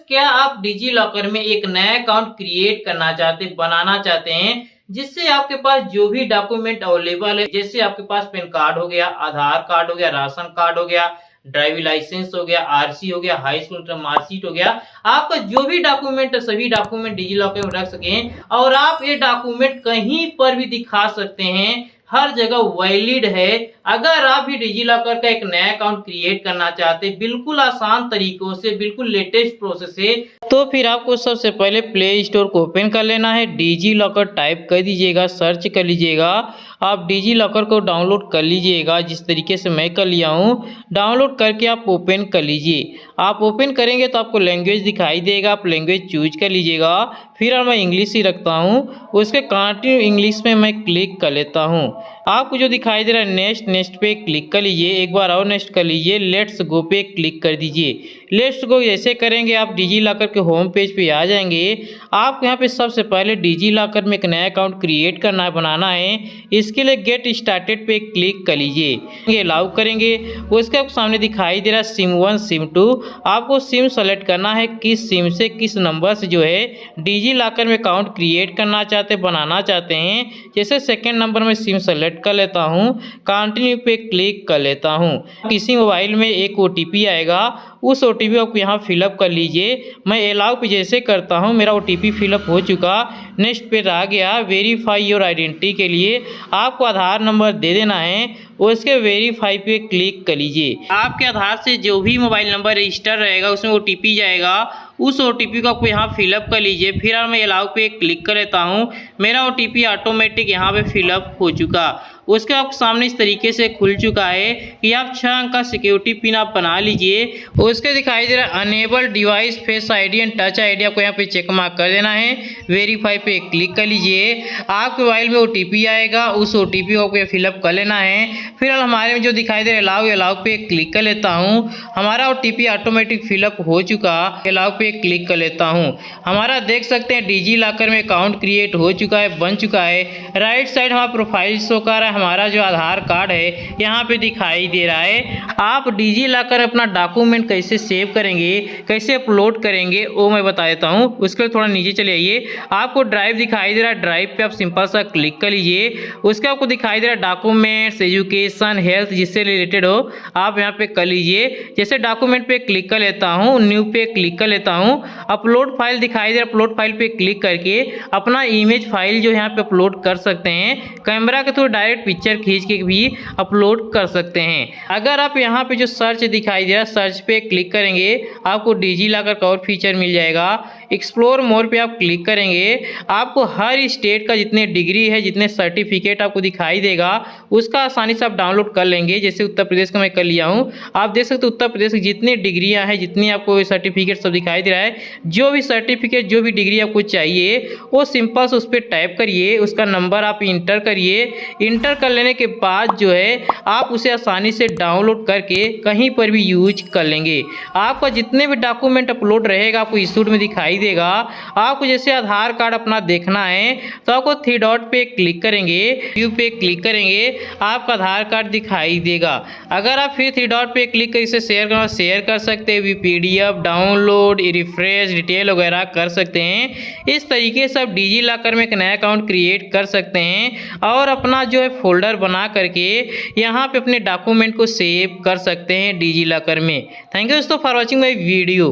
क्या आप digi locker में एक नया अकाउंट क्रिएट करना चाहते हैं, बनाना चाहते हैं, जिससे आपके पास जो भी डॉक्यूमेंट अवेलेबल है, जैसे आपके पास पैन कार्ड हो गया, आधार कार्ड हो गया, राशन कार्ड हो गया, ड्राइविंग लाइसेंस हो गया, आरसी हो गया, हाई स्कूल का मार्कशीट हो गया, आपका जो भी डॉक्यूमेंट है सभी डॉक्यूमेंट डिजी लॉकर में रख सकें और आप ये डॉक्यूमेंट कहीं पर भी दिखा सकते हैं, हर जगह वैलिड है। अगर आप भी डिजी लॉकर का एक नया अकाउंट क्रिएट करना चाहते हैं बिल्कुल आसान तरीकों से, बिल्कुल लेटेस्ट प्रोसेस से, तो फिर आपको सबसे पहले प्ले स्टोर को ओपन कर लेना है। डिजी लॉकर टाइप कर दीजिएगा, सर्च कर लीजिएगा। आप डिजी लॉकर को डाउनलोड कर लीजिएगा, जिस तरीके से मैं कर लिया हूँ। डाउनलोड करके आप ओपन कर लीजिए। आप ओपन करेंगे तो आपको लैंग्वेज दिखाई देगा, आप लैंग्वेज चूज कर लीजिएगा। फिर मैं इंग्लिश ही रखता हूँ, उसके कंटिन्यू इंग्लिश में मैं क्लिक कर लेता हूँ। आपको जो दिखाई दे रहा है नेक्स्ट, नेक्स्ट पे क्लिक कर लीजिए। एक बार और नेक्स्ट कर लीजिए। लेट्स गो पे क्लिक कर दीजिए। लेट्स गो जैसे करेंगे आप डिजी लॉकर के होम पेज पे आ जाएंगे। आप यहाँ पे सबसे पहले डिजी लॉकर में एक नया अकाउंट क्रिएट करना है, बनाना है। इसके लिए गेट स्टार्टेड पे क्लिक कर लीजिए, अलाउ करेंगे। उसके आपको सामने दिखाई दे रहा है सिम 1 सिम 2। आपको सिम सेलेक्ट करना है, किस सिम से किस नंबर से जो है डिजी लॉकर में अकाउंट क्रिएट करना चाहते, बनाना चाहते हैं। जैसे सेकेंड नंबर में सिम सेलेक्ट कर लेता हूँ, कंटिन्यू पे क्लिक कर लेता हूँ। किसी मोबाइल में एक ओटीपी आएगा, उस ओटीपी को यहाँ फिलअप कर लीजिए। मैं अलाउ पे जैसे करता हूँ मेरा ओटीपी फिलअप हो चुका। नेक्स्ट पे आ गया वेरीफाई योर आइडेंटिटी के लिए आपको आधार नंबर दे देना है। उसके वेरीफाई पे क्लिक कर लीजिए। आपके आधार से जो भी मोबाइल नंबर रजिस्टर रहेगा उसमें ओटीपी जाएगा, उस ओटीपी को आपको यहाँ फिलअप कर लीजिए। फिर मैं अलाउ पे क्लिक कर लेता हूँ। मेरा ओटीपी ऑटोमेटिक यहाँ पे फिलअप हो चुका। उसके आपके सामने इस तरीके से खुल चुका है कि आप 6 अंक का सिक्योरिटी पिन आप बना लीजिए। उसके दिखाई दे रहा है enable device face ID and touch ID, आपको यहाँ पे चेक मार्क कर देना है। वेरीफाई पे क्लिक कर लीजिए। आपके मोबाइल में ओटीपी आएगा, उस ओटीपी को आपको फिलअप कर लेना है। फिर हमारे में जो दिखाई दे रहा है अलाउ पे क्लिक कर लेता हूँ। हमारा ओटीपी ऑटोमेटिक फिलअप हो चुका। अलाउ पे क्लिक कर लेता हूँ। हमारा देख सकते हैं डिजी लॉकर में अकाउंट क्रिएट हो चुका है, बन चुका है। राइट साइड हमारा प्रोफाइल शो कर रहा है, हमारा जो आधार कार्ड है यहाँ पे दिखाई दे रहा है। आप डिजी लॉकर अपना डॉक्यूमेंट कैसे सेव करेंगे, कैसे अपलोड करेंगे वो मैं बता देता हूँ। उसके लिए थोड़ा नीचे चले आइए। आपको ड्राइव दिखाई दे रहा है, ड्राइव पे आप सिंपल सा क्लिक कर लीजिए। उसके आपको दिखाई दे रहा है डॉक्यूमेंट्स, एजुकेशन, हेल्थ, जिससे रिलेटेड हो आप यहाँ पे कर लीजिए। जैसे डॉक्यूमेंट पे क्लिक कर लेता हूँ, न्यू पे क्लिक कर लेता हूँ। अपलोड फाइल दिखाई दे रहा है, अपलोड फाइल पे क्लिक करके अपना इमेज फाइल जो यहाँ पे अपलोड कर सकते हैं। कैमरा के थ्रू डायरेक्ट पिक्चर खींच के भी अपलोड कर सकते हैं। अगर आप यहाँ पे जो सर्च दिखाई दे रहा है, सर्च पे क्लिक करेंगे आपको डिजी लॉकर का और फीचर मिल जाएगा। एक्सप्लोर मोर पे आप क्लिक करेंगे, आपको हर स्टेट का जितने डिग्री है, जितने सर्टिफिकेट आपको दिखाई देगा उसका आसानी से आप डाउनलोड कर लेंगे। जैसे उत्तर प्रदेश का मैं कर लिया हूँ। आप देख सकते उत्तर प्रदेश की जितनी डिग्रियाँ हैं, जितनी आपको सर्टिफिकेट सब दिखाई दे रहा है। जो भी सर्टिफिकेट, जो भी डिग्री आपको चाहिए वो सिंपल से उस पर टाइप करिए, उसका नंबर आप इंटर करिए। इंटर कर लेने के बाद जो है आप उसे आसानी से डाउनलोड करके कहीं पर भी यूज कर लेंगे। आपका जितने भी डॉक्यूमेंट अपलोड रहेगा आपको इशूड में दिखाई देगा। आपको जैसे आधार कार्ड अपना देखना है तो आपको 3 डॉट पे क्लिक करेंगे, व्यू पे क्लिक करेंगे, आपका आधार कार्ड दिखाई देगा। अगर आप फिर 3 डॉट पे क्लिक कर इसे शेयर करना शेयर कर सकते हैं, पीडीएफ डाउनलोड, रिफ्रेश, डिटेल वगैरह कर सकते हैं। इस तरीके से आप डिजी लॉकर में एक नया अकाउंट क्रिएट कर सकते हैं और अपना जो है फोल्डर बना करके यहाँ पे अपने डॉक्यूमेंट को सेव कर सकते हैं डिजी लॉकर में। थैंक यू दोस्तों फॉर वॉचिंग माई वीडियो।